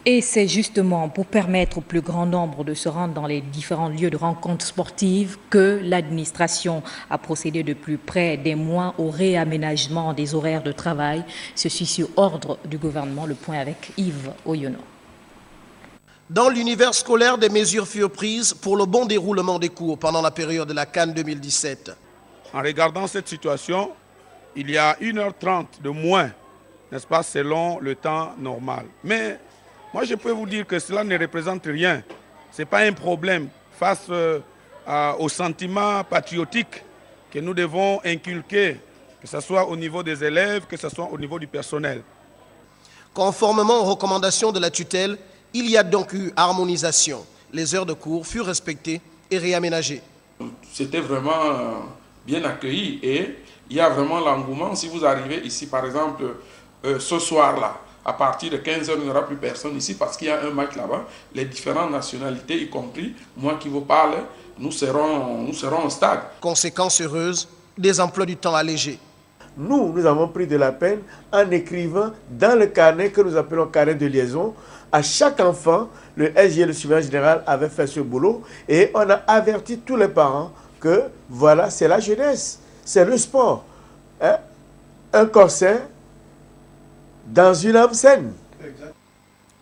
Et c'est justement pour permettre au plus grand nombre de se rendre dans les différents lieux de rencontres sportives que l'administration a procédé de plus près des mois au réaménagement des horaires de travail. Ceci sur ordre du gouvernement. Le point avec Yves Oyono. Dans l'univers scolaire, des mesures furent prises pour le bon déroulement des cours pendant la période de la CAN 2017. En regardant cette situation, il y a 1h30 de moins, n'est-ce pas, selon le temps normal. Mais moi, je peux vous dire que cela ne représente rien. Ce n'est pas un problème face au sentiment patriotique que nous devons inculquer, que ce soit au niveau des élèves, que ce soit au niveau du personnel. Conformément aux recommandations de la tutelle, il y a donc eu harmonisation. Les heures de cours furent respectées et réaménagées. C'était vraiment bien accueilli et il y a vraiment l'engouement. Si vous arrivez ici, par exemple, ce soir-là, à partir de 15h, il n'y aura plus personne ici parce qu'il y a un match là-bas. Les différentes nationalités, y compris moi qui vous parle, nous serons au stade. Conséquence heureuse, des emplois du temps allégés. Nous avons pris de la peine en écrivant dans le carnet que nous appelons carnet de liaison. À chaque enfant, le SG, le surveillant général, avait fait ce boulot et on a averti tous les parents que voilà, c'est la jeunesse, c'est le sport. Hein? Un corset dans une âme saine.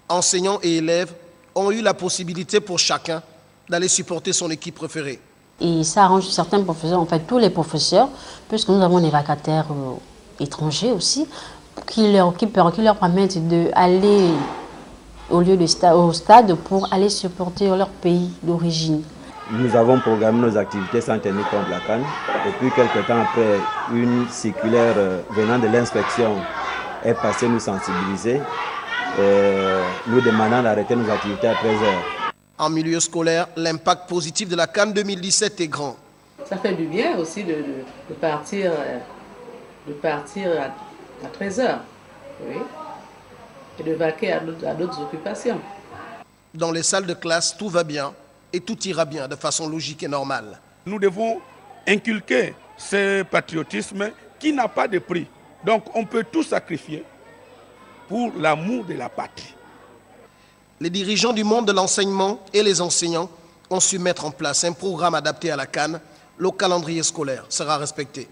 Enseignants et élèves ont eu la possibilité pour chacun d'aller supporter son équipe préférée. Et ça arrange certains professeurs, en fait tous les professeurs, puisque nous avons des vacataires étrangers aussi, qui leur permettent d'aller au stade pour aller supporter leur pays d'origine. Nous avons programmé nos activités sans tenir compte de la CAN. Et puis, quelques temps après, une circulaire venant de l'inspection est passée nous sensibiliser, nous demandant d'arrêter nos activités à 13h. En milieu scolaire, l'impact positif de la CAN 2017 est grand. Ça fait du bien aussi de partir à 13h, oui, et de vaquer à d'autres occupations. Dans les salles de classe, tout va bien et tout ira bien de façon logique et normale. Nous devons inculquer ce patriotisme qui n'a pas de prix. Donc on peut tout sacrifier pour l'amour de la patrie. Les dirigeants du monde de l'enseignement et les enseignants ont su mettre en place un programme adapté à la CAN. Le calendrier scolaire sera respecté.